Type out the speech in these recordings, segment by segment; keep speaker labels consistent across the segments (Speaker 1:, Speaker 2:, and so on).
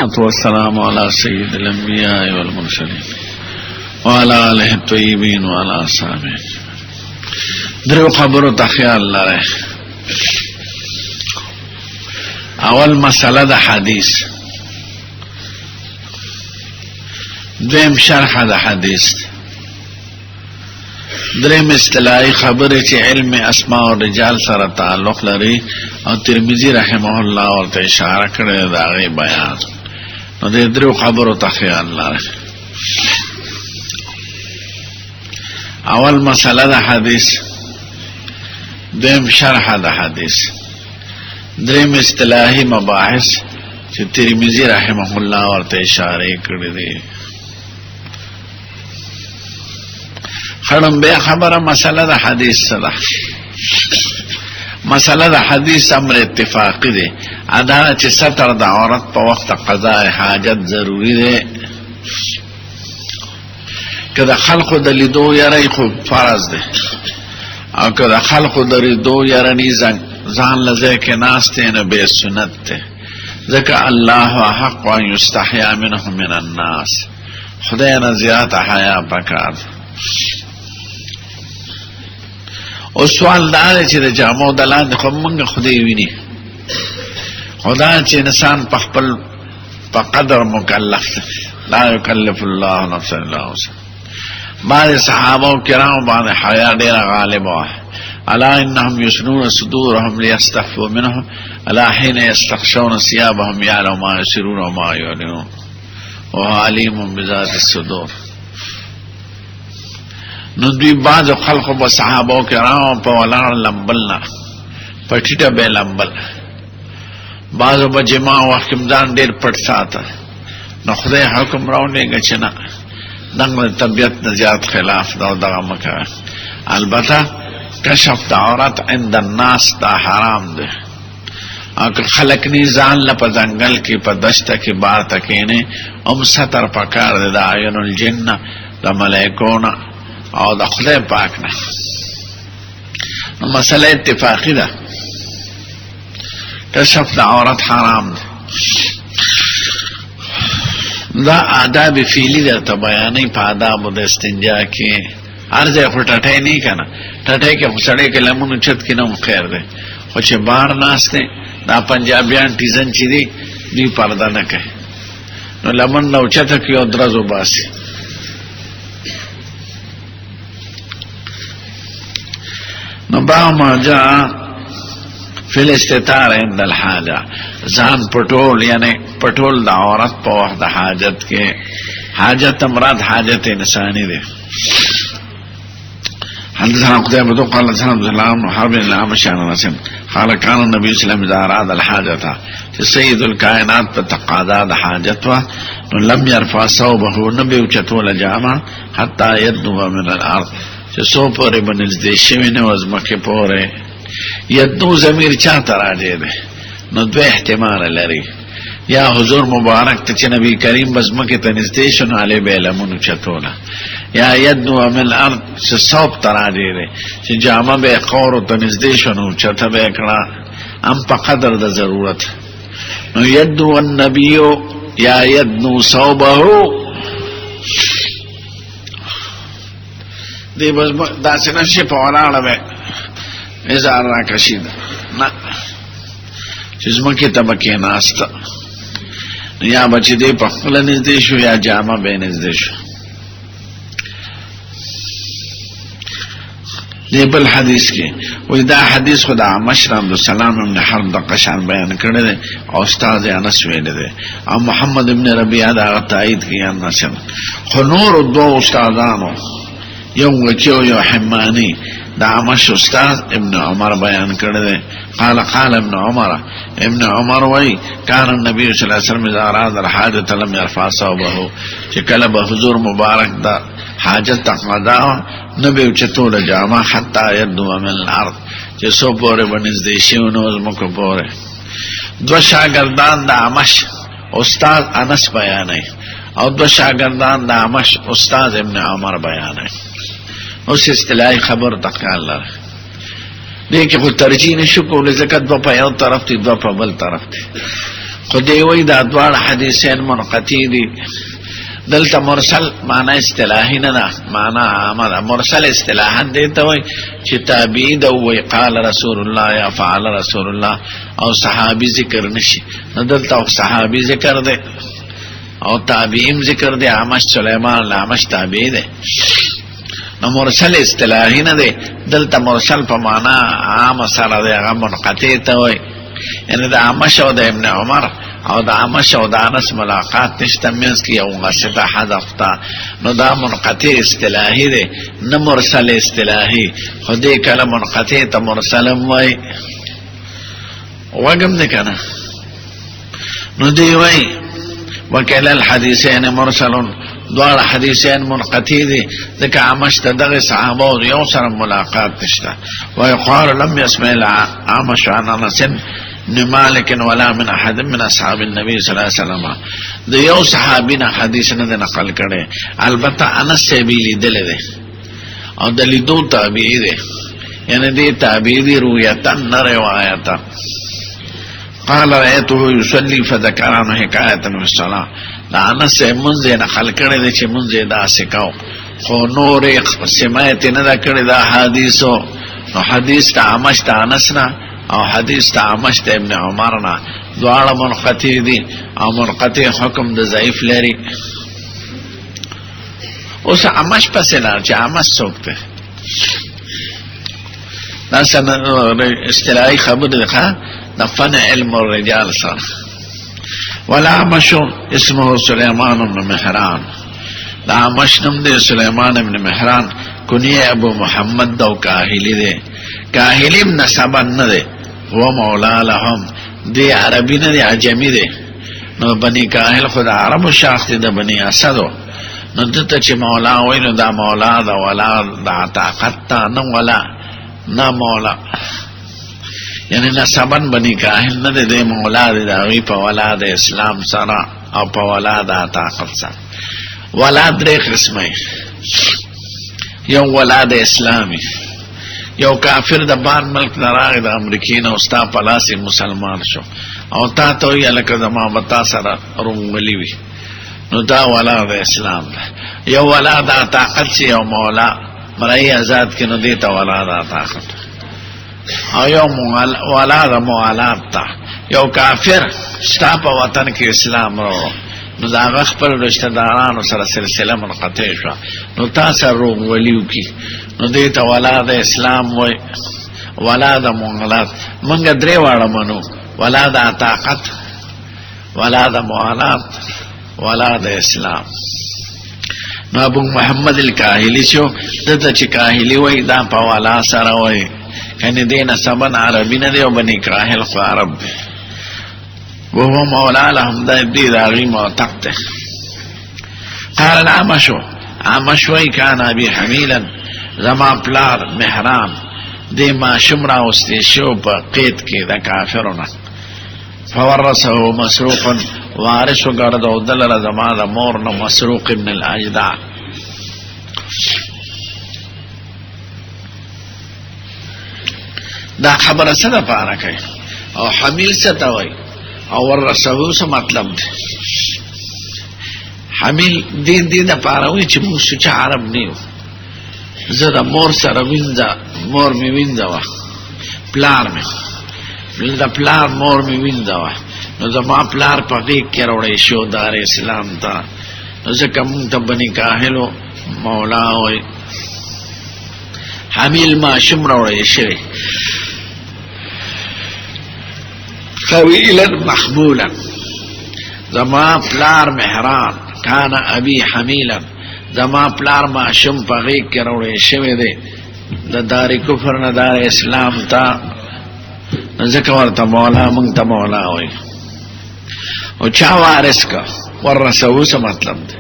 Speaker 1: والسلام على سيد الأنبياء والمرسلين وعلى آله الطيبين وعلى أصحابه. درو خبرو تخیال لره. اول مسئله د حدیث، دویم شرح د حدیث، دریم اصطلاحی خبره چې علم اسماء او رجال سره تعلق لري او ترمذی رحمه الله ورته اشاره کړې دا غي بیان. نو د درو خبرو تخیال لره. اول مسئله د حدیث، دویم شرح د حدیث، دریم اصطلاحی مباحث چې ترمذی رحمه الله ورته اشاره کړې دي. خړم به خبره مسئله د حدیث سره. مسئله د حدیث امر اتفاقی دی. ادا چې ستر د عورت په وخت قضاء حاجت ضروری دی. که د خلقو د لیدو یری خو فرض دی، او که د خلقو د لیدو یرنی ځان لځه کې ناسته نه به سنت ده. ځکه الله حق ان یستحیا منه من الناس، خدای نه زیات حیا پکار. او سوال دا چې د جامو د لاندې خو موږ خدای ویني، خدا چې انسان په خپل په قدر مکلف لا یکلف الله نفسا الا وسعها. بعض صحابه کرام باندې حیا ډیره غالب وه. الا انهم يسنون صدورهم ليستخفوا منهم الا حين يستخشون ثيابهم يعلم ما يسرون وما يعلنون وهو عليم بذات الصدور. نو دوی بعض خلقو با صحابه کرام پا ولار لمبلنا پا ٹیٹا بے لمبل، بعضو با جماع وحکم دان دیر پٹ ساتا. نو خدای حکم رونی گا چنا دنگ طبیعت نزیاد خلاف دو دغا مکا. البته کشف دا عورت عند الناس دا حرام ده. اگر خلق نی زان لپا زنگل کی پا دشتا کی بار تکینے ام ستر پکار ده دا عین الجن دا ملیکونا او دا خدای پاک نه. نو مسئله اتفاقی ده. کشف دا عورت حرام ده. دا آداب فیلی ده تا بیانی پا آداب دا استنجا کی هر ځای خو ټټی نه کنه. ټټی کې خو سړی کې لمونو چت کې نوم خیر دی، خو چې بار ناسته دا پنجابیان ټیزن چې دی دوی پرده نه کوي. نو لمن نو چته کې او درزو باسي. نو با ما جاء فی الاستتار عند الحاجه، ځان پټول یعنی پټول د عورت په وخت د حاجت کې. حاجت مراد حاجت انسانی دی. حدثنا قتيبة قال حدثنا عبد الله بن حرب بن الأعمش عن أنس قال كان النبي صلى الله عليه وسلم إذا أراد الحاجة سيد الكائنات بتقاضى حاجته لم يرفع ثوبه النبي وجتول جامع حتى يدنو من الأرض سو پورے بنزدې شوی نه وزمکه پورې. یدنو ضمیر چاته راځي ده؟ نو دوه احتمال لري. یا حضور مبارک ته چې نبی کریم بزمکه ته نږدې شون علی به لمنو چتوله، یا یدنو من الارض چې صوب تراځي ده چې جامه به قور ته نږدې شون چته به کړه ام په قدر د ضرورت. نو یدنو النبی یا یدنو صوبه دی بس دا سنشی پا ولاړه به ازار را کشید نه چې زمکې ته به کېناسته، یا به چې دی په خپله نږدې شو یا جامه به نږدې شو. دی بل حدیث کې وی دا حدیث خو د اعمش عبدالسلام ابن حرب د قشان بیان کړی دی او استاد انس ویلی دی او محمد ابن ربیعه دا هغه تایید کړي انس. خو نور دوه استادانو یو وکیو یو حمانی دا عمش استاد ابن عمر بیان کرده. قال ابن عمر وی کان النبی صلی اللہ علیہ وسلم اذا اراد الحاجت لم يرفع ثوبه، چې کله به حضور مبارک دا حاجت تقاضا نبی چتول جامه حتی یدنو من الارض چې سو پورې بنزدې شیو نو زمکو پورې. دو شاگردان دا عمش استاد انس بیانای او دو شاگردان دا عمش استاد ابن عمر بیانای. اوس اصطلاحی خبر تقال لره دې کې خو ترجیح نشو کولای ځکه دو په یو طرف دي دو په بل طرف دي. خدای وی دا دوار حدیثین منقطی دی. دلتا مرسل معنی اصطلاحی نه معنی عامه. مرسل اصطلاحا دیتا وی چی تابعی دا وی قال رسول الله یا فعل رسول الله او صحابی ذکر نشی. دلتا صحابی ذکر دی او تابعیم ذکر دی. عامش سلیمان لعامش تابعی دی. نو مرسل اصطلاحی نه دی. دلتا مرسل پا معنی عام سر دی اغا منقطی تا وی. یعنی دا عامش او دا ابن عمر او دا عمش او دا انس ملاقات نشتا منز کی او غصتا حذف تا. نو دا منقطع اصطلاحی دے نه مرسل اصطلاحی. خودی کل منقطع تا مرسلم وی وگم نکنا. نو دی وی وکل الحدیثین مرسلون دوار حدیثین منقطع دی. دکا عمش تا دغی صحابه یو سر ملاقات نشتا. ویقال لم يسمع العمش عن انسن مالک ولا من احد من اصحاب النبی صلی اللہ علیہ وسلم. د یو صحابینا حدیث نه نقل کړي. البته انس سے بھی لیدل دي او د لیدو تابعی دي. یعنی دی تابعی دی رویتا نه روایتا. قال رأيته يصلي فذكر عنه حکایتا في الصلاة. دا انس سے منځ نقل کړي دي چې منځ دا سکاو خو نور سمایت نه دا کړي دا حدیثو. نو حدیث تا عمش تا انس نه او حدیث تا عمش تا ابن عمرنا دوار منقطع دی او منقطع حکم دا ضعیف لري. اوس عمش پس لار چه عمش سوکتے دا سن استلائی خبر دخوا دا فن علم الرجال سر. ولا عمشو اسمه سلیمان بن مهران. دا عمش نم دے سلیمان بن مهران کنی ابو محمد دو کاہلی دے. کاہلی بن سبن ندے و مولا لهم دی عربی نه دی عجمی دی. نو بنی کاهل خود عرب شاخ دی دا بنی اسدو. نو دتا چه مولا وی نو دا مولا دا ولا دا طاقت تا نو ولا نا مولا. یعنی نسبن بنی کاهل نه دی مولا دی دا وی پا ولا دا اسلام سرا او پا ولا دا طاقت سرا. ولا دری قسمه. یو ولا دا اسلامی. یو کافر د بان ملک نراغ د امریکین او ستا پلاسی مسلمان شو او تا توی لکه زما بتا سره رومولی وی. نو دا ولا د اسلام ده. یو ولا دا طاقت چی یو مولا مرائی ازاد کی نو دیتا ولا دا طاقت. او یو ولا دا موالات تا. یو کافر ستا پا وطن کی اسلام رو نو دا غخ پر رشتدارانو سره سلسله منقطع شو نو تا سر رومولیو کی نو دیتا ولا دا اسلام وی ولا دا موالات. منگا دری وارا منو ولا دا طاقت ولا دا موالات ولا دا اسلام. نو ابو محمد الکاہلی شو دتا چی کاہلی وی دا پا ولا سر وی کنی دینا سبن عربی ندی و بنی کاہل خو عرب دی. وهو مولا لهم دا دی داغی معتق دی. قال العمشو عمشوی کان ابی حمیلا زما پلار مهران دی ما شمرا استیشو پا قید کی دا کافرنا. فورسه مسروق وارثو گردو دلر زما دا مورنا مسروق ابن الاجدع. دا خبر سدا پارا کئی او حمیل ستاوی او ورسهو سا مطلب دی. حمیل دی دا پاراوی چی موسو چا عرب نیو زده مور سره وینځه مور می وینځه وا پلار می دا پلار مور می وینځه وا. نو زما پلار په غیږ کې راوړی شو دار اسلام ته. نو ځکه مونږ ته بني کاهلو مولا وای. حمیل ماشوم راوړی شوی خویلا محمولا. زما پلار مهران کان ابي حمیلا. زما پلار ماشوم په غیږ کې راوړی شوی دی د دار کفر نه دار اسلام ته. ځکه ورته مولا مونږ ته مولا وای. او چا وارث کا ورثه څه مطلب دی؟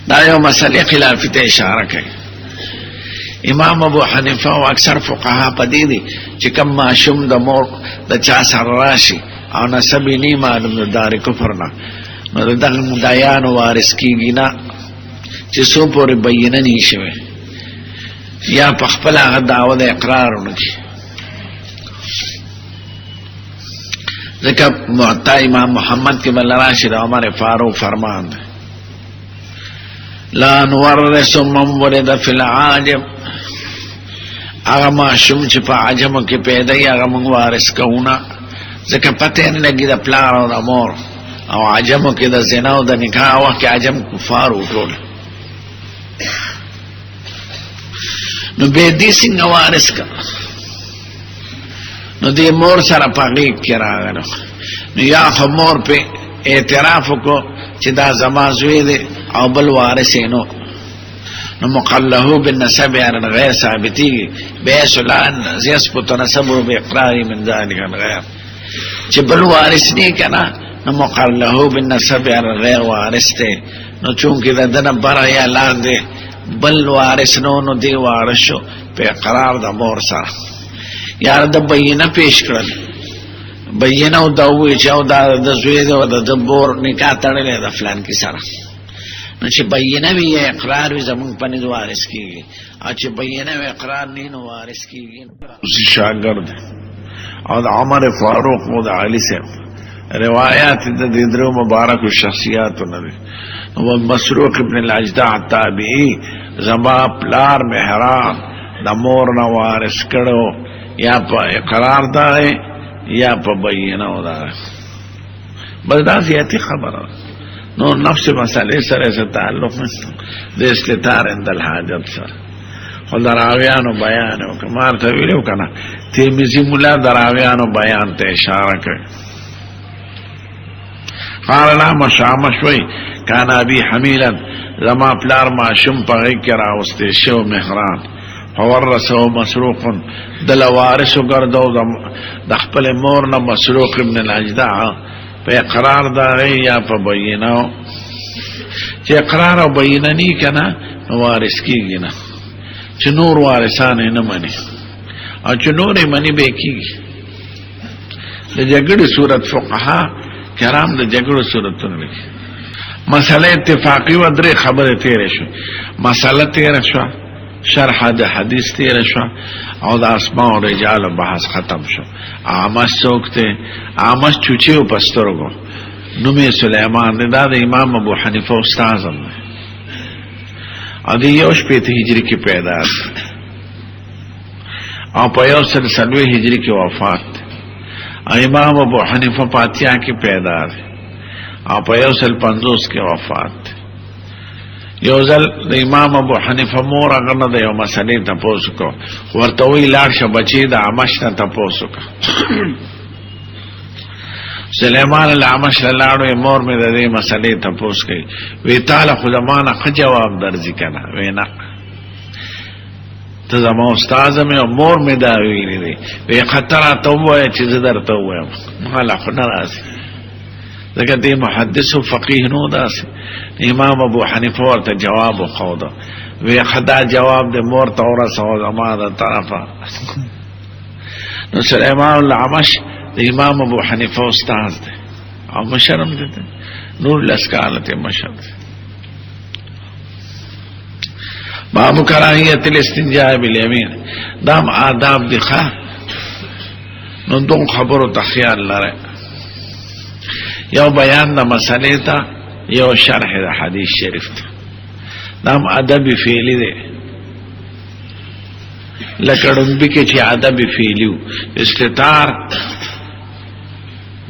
Speaker 1: دا یو مسئله خلافی ته اشاره کوي. امام ابو حنیفه او اکثر فقها په دې دي چې کوم ماشوم د مور د چا سره راشي او نسب یې نه معلوم د دار کفر نه نو دغه مدعیانو وارث کیږي نه چې څو پورې بیانه نه شوی یا په خپل هغه دعوه د اقرار ونکړي. ذکر معطا امام محمد کی بلراشی دا عمر فاروق فرمان دے لا نورث من ولد فی العاجم اغا معشوم چی پا عجمو کی پیدای اغا من وارث کونا ذکر پتہ نہیں لگی دا پلار و دا مور او عجمو کی دا زنا و دا نکاح وقت عجم کفار اٹھول نو بیدی سنگ وارث کا نو دی مور سره پاگیب کی راغلو نو یا خو مور پہ اعترافو کو چی دا زمازوی دے او بل وارثینو نو مقلہو بالنسب عن غیر ثابتی گی بیس الان زیسپت نسبو بی اقراری من ذالک غیر چی بل وارث نہیں کنا نو مقلہو بالنسب عن غیر وارث تے نو چونکہ دا دن برا یا لان دے بل وارث نو دی وارث شو پہ اقرار دا مور سر یار دا بینه پیش کرل بینه او دا وی چاو دا زوی دا دا بور نکاح تڑلے دا فلان کی سارا نو چه بینه وی اقرار وی زمان پنید وارث کی گی او چه بینه وی اقرار نینو وارث کی گی اسی شاگرد او دا عمر فاروق و دا علی سے روایات دا دیدرو مبارک و شخصیاتو ندی و مسروق ابن الاجدع تابعی زما پلار محرام دا مورنا وارث کرو یا پا اقرار دارے یا پا بینہ دارے بس دا زیادی خبر نو نفس مسئلے سر ایسے تعلق میں دے استطار اند الحاجت سر خود دراویانو بیانو کمار تویلیو کنا تیمیزی ملا دراویانو بیان تے اشارہ کر قال لا مشامشوی کانا ابی حمیلا زما پلار معشم پا غیق راوستے شو مہران فورثه مسروق دل وارث گردو دخپل مورنا مسروق ابن الاجدع پہ اقرار داغی یا پہ بیناو چی اقرار و بینانی کنا وارث کی گی نا چی نور وارثان نمانی اور چی نور منی بے کی گی دا جگڑ صورت فقہا کرام دا جگڑ صورت لگی مسئلہ اتفاقی و در خبر تیرے شو مسئلہ تیرے شو شرح دا حدیث تیر شو او دا اسماء و رجال بحث ختم شو آمش سوکتے آمش چوچے و پسترگو نمی سلیمان دا دا امام ابو حنیفہ استازم دے او دی یوش پیت ہجری کی پیدا دے او پا یو سلسلوی ہجری کی وفات دے امام ابو حنیفہ پاتیاں کی پیدا دے او پا یو سل 50 کی وفات دے یوزل دا امام ابو حنیفہ مور اگرنا دا یو مسئلے تا پوسو کو ورطوی لارش بچی دا عمشنا تا پوسو کو سلیمان العمش لارو مور میں دا دی مسئلے تا پوس گئی وی تالا خودمانا خجواب درزی کنا وی نا تا زمان استازمی و مور میں دا ویلی دی وی خطرہ تووی چیز در تووی مالا خود نرازی لیکن دی محدث و فقیه نو دا سی امام ابو حنیفہ ورطا جواب و خودا وی خدا جواب دی مورتا ورسا و زمان دا طرفا نو سلیمان العمش دی امام ابو حنیفہ استاز دی او مشرم دی نور لسکالت مشر دی باب کراہیت الاستنجاء بالیمین دام آداب دی خواہ نو دون خبر و تخیال لرے یو بیان دا مسئلے تا یو شرح دا حدیث شریف تا دام ادب فیلی دے لکڑنبی کے چی ادب فیلیو استطار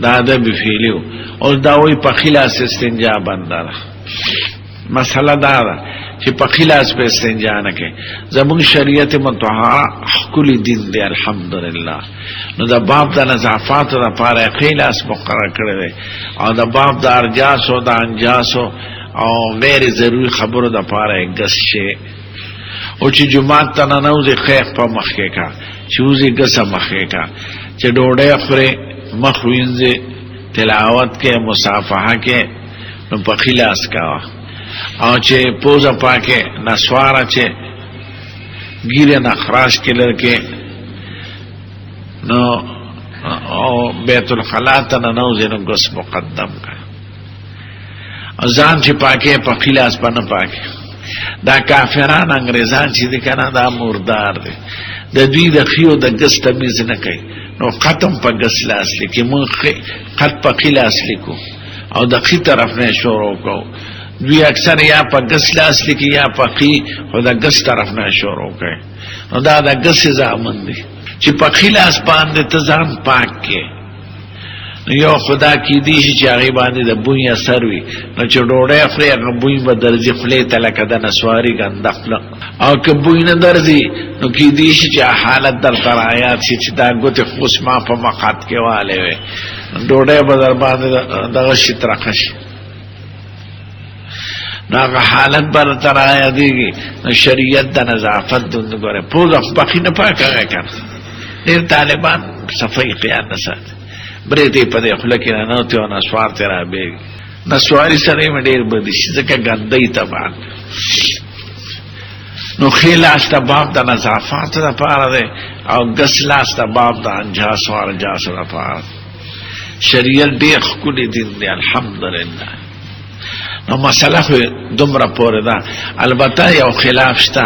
Speaker 1: دا ادب فیلیو اور داوی پا خلاص استنجا بندہ دا مسئلہ دا دا چی پا خلاص پہ استنجا نکے زمان شریعت متحارا کلی دین دے الحمدللہ نو دا باب دا نظافات دا پارا خلاص مقرر کردے اور دا باب دا ارجاس و دا انجاس و غیر ضروری خبر دا پارا گس شے او چی جماعت تا ننوزی خیق پا مخے کا چوزی گس مخے کا چی ڈوڑے خورے مخوینزی تلاوت کے مصافحہ کے نو پا خلاص کوا او چه پوزا پاکه نسوارا چه گیره نخراش کے لرکے نو بیت الخلاة ننوزی نو گس مقدم کا زان چه پاکه پا خلاص پا نپاکه دا کافران انگریزان چی دی کنا دا مردار دی دا دوی دا خیو دا گس تمیز نکی نو ختم په ګس لاس لیکي مونږ خط په خلاص لیکو او د خي طرف نه شروع کو دوی اکثر یا په ګس لاس لیکي یا په خي او د ګس طرف نه شروع کوي نو دا د ګس ځامن دي چې په خلاص باندې ته ځان پاک کې یو خدا کی دی چې هغه باندې د بوی اثر وي نو چې ډوډۍ خوري هغه بوی به درځي خلې ته لکه د نسواري ګندخله او که بوی نه درځي نو کی دی چې حالت در تر آیات چې دا ګوت خوش ما په مقات کې والے وي ډوډۍ به در باندې دغه شي ترخشي ناغه حالت بر تر آیا دیږي نو شریعت د نظافت د غره په پخې نه پاکه کړه ډېر طالبان صفای قیام نه ساتي برېته په دې خلک نه نو ته نسوار تر به نسواري سره مې ډېر بدی شي ځکه ګندې تبان نو خلاص ته باب د نظافت لپاره ده او غسلاس ته باب د انجاس او ارجاس لپاره شریعت ډېر خولي دین دی الحمدلله نو مسله خو دومره پورې ده البته یو خلاف شته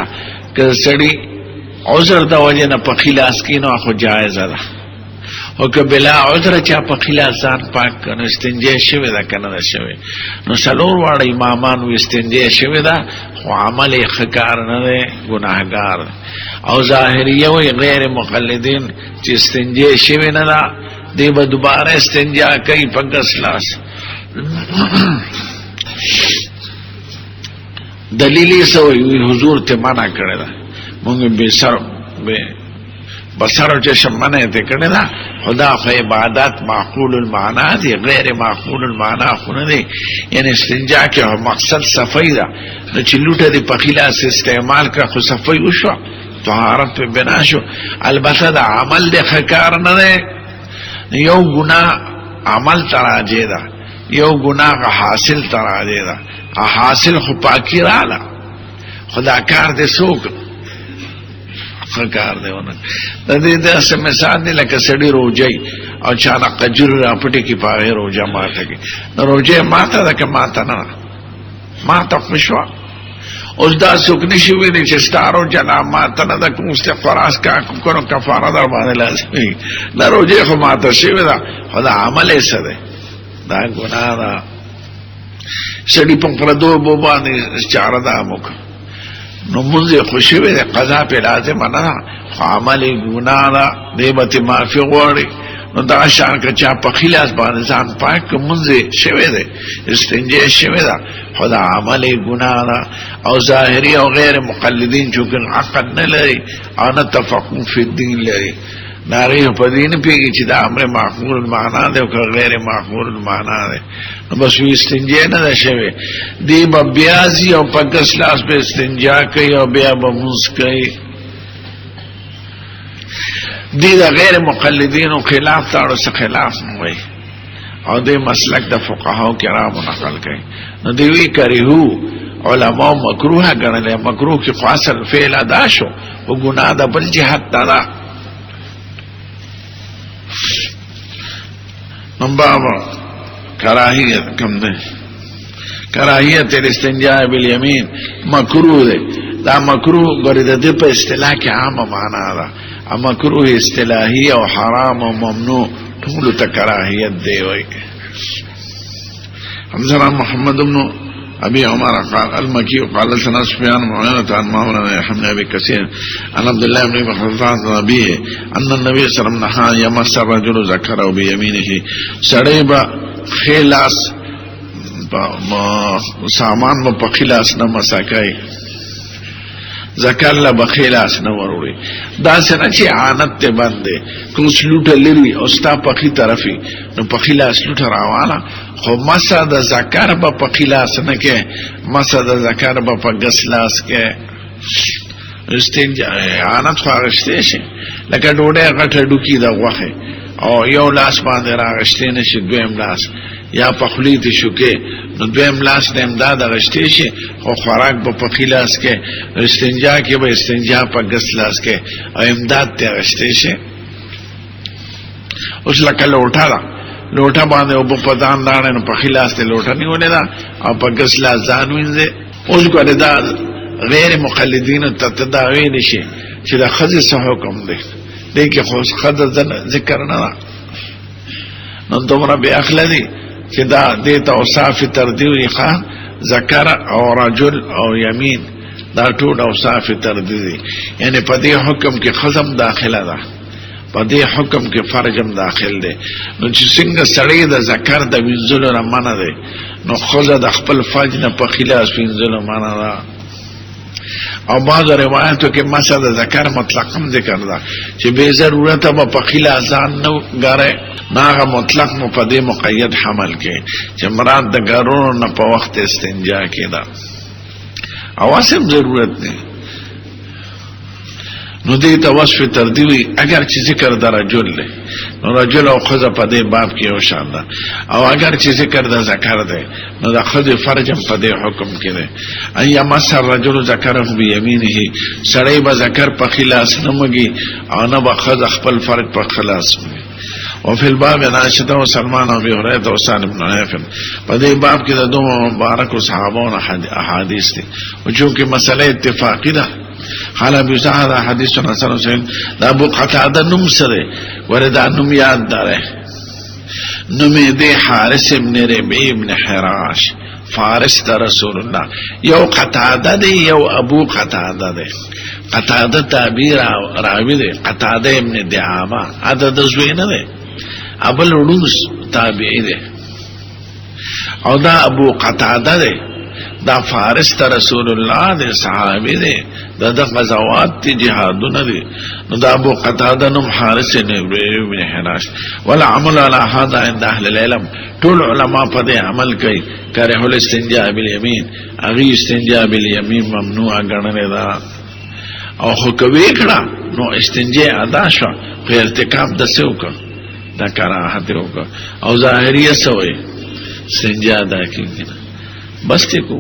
Speaker 1: که سړی عذر د وجه نه په خلاص کینو خو جایز ده او که بلا عذر چا په خلاص ځان پاک کنه استنجا شوی ده کنه ده شوی نو څلور واړه امامان و استنجا شوی ده خو عمل خکار نه ده ګناهګار او ظاهریه و غیر مقلدین چې استنجا شوی نه ده دی به دوباره استنجا کوي په غسلاس دلیلی سوی حضور ته منع کړی ده مونږ به سر به بسر چشم منع ته کړی ده خدا خو عبادت معقول المعنا دي غیر معقول المعنا خو نه دي یعنی استنجا کې مقصد صفای ده نو چې لوټه دی په خلاص استعمال کړه خو صفای وشو طهارت په بنا شو البته د عمل د خکار نه ده یو ګناه عمل تراجه ده یو ګناه حاصل تراجه ده حاصل خو پاکی رااله خدا کار دې سوک کار دی ونه د دې د سم مثال دی لکه سړی روجي او چانا قجر را پټي کې پاره روجا ماته کې نو روجه ماته ده که ماته نه ماته خوشوا اوس دا څوک نشي ویني چې ستارو جنا ماته نه ده کوم استغفاراس کا کوم کفاره در باندې لازمي دا روجه خو ماته شي دا خدا عمل یې سره دا ګناه ده سړی په پردو باندې چاره ده موږ نو منځه خوشي وي قضا په لازم نه عمل ګناه ده دیبته معافي غواړي نو دا شان کچا په خلاص باندې ځان پاک منځه شوي ده استنجا شوي ده خدا عمل ګناه ده او ظاهري او غیر مقلدين چې عقل نه لري او نه تفقه فی الدین لري ناری په دین پیږي چې دا امر معقول المعنا ده او غیر معقول المعنا ده نو بس وی استنجا نه ده شوی دی بیازي او په غسلاس به استنجا کوي او بیا به موس کوي دی دا غیر مقلدین او خلاف تاړو څخه خلاف نه وي او د مسلک د فقهاو کرامو نقل کوي نو دی وی کریهو علماء مکروه غنل مکروه کې خاصل فعل ادا شو او ګناه د بل جهت تا بابا کراہیت کم دے کراہیت الاستنجاء بالیمین مکروه دے دا مکروه گرد دے پا اصطلاح کی عام معنی دا مکروه اصطلاحی و حرام و ممنوع طولو تا کراہیت دے وی حمزنا محمد بن ابي عمر قال المكي قال سنا سفيان معينة عن مولى حمد ابي كثير عن عبد الله بن مسعود ابيه ان النبي صلى الله عليه وسلم يمس الرجل ذكره بيمينه سړی خلاص سامان په خلاص نه مساکای ذکر له بخلاص نه وروړي دا څنګه چې عانت ته باندې کوم لوټه لري او ستا په خي طرفي نو په خلاص لوټه راواله خو مسا د ذکر په خلاص نه کې مسا د ذکر په غسلاس کې استنجا عانت خارشته شي لکه ډوډۍ غټه ډوکی دا غوخه او یو لاس باندې راغشته نشي دویم لاس یا په خلیت شو کې نو دویم لاس د امداد غشته شي او خوراک په خلاص کې استنجا کې به استنجا په غسلاس کې او امداد ته غشته شي اوس لکه لوټه باندې او په ځان دانه نو په خلاص ته لوټه نیولې ده او په غسلاس ځان وینځي اوس ګوره دا غیر مقلدین ته تداوی نشي چې دا خزي څه حکم دی دیکھ خوش خد ذکر نہ نو دومره بے اخلا دی چې دا دیتا اوصاف تردیوی خواه ذکر او رجل او یمین دا ټول اوصاف تردیوی یعنی پا دی حکم کی خزم داخله دا پا دی حکم کی فرجم داخل دی نو چې څنګه سړی د ذکر د وینځلو نه منع دی نو خزه د خپل فرج نه په خلاف وینځلو منع ده او بعض روایتو کې مسا د ذکر مطلق هم ذکر ده چې به ضرورت به په خلاف ځان نو غره ناغه مطلق مو په دې مقید حمل کې چې مراد د غرونو نه په وخت استنجا کې ده او اسم ضرورت نه نو دې ته وصف تردیوی اگر چې ذکر د رجل له نو رجل او خزه په دې باب کې یو شان ده او اگر چې ذکر د ذکر ده نو د خزه فرجم په دې حکم کې ده ایا مسر رجل ذکره بیمینه سړی به ذکر په خلاص نه مګي او نه به خزه خپل فرج په خلاص مګي وفي الباب عائشة وسلمان وابي هريرة وسعد بن حنيف په دې باب کې د دوه مبارک صحابانو احادیث دي او چونکه مسله اتفاقی ده قال ابو سعد حديث حسن حسين دا ابو قتاده نوم سره وردا نوم یاد داره نوم دې حارث ابن ربيع ابن حراش فارس دا رسول الله یو قتاده دی یو ابو قتاده دی قتاده تعبیر راوی دی قتاده ابن دعامه عدد زوینه دی ابل رونس تابعی دی او دا ابو قتاده دی دا فارس تا رسول الله دی صحابی دی دا دا غزوات تی جهادون دی نو دا ابو قتاده نم حارس ابن حراش ولا عمل على هذا عند اهل العلم طول علماء پا دی عمل کئی کرے حل استنجاء بالیمین اغی استنجاء بالیمین ممنوع گرنے دا او خوکوی کڑا نو استنجاء ادا شوا خو ارتکاب دا سو کا دا کراحت ہوگا او ظاہریہ سوئے استنجاء ادا کی بس تے کو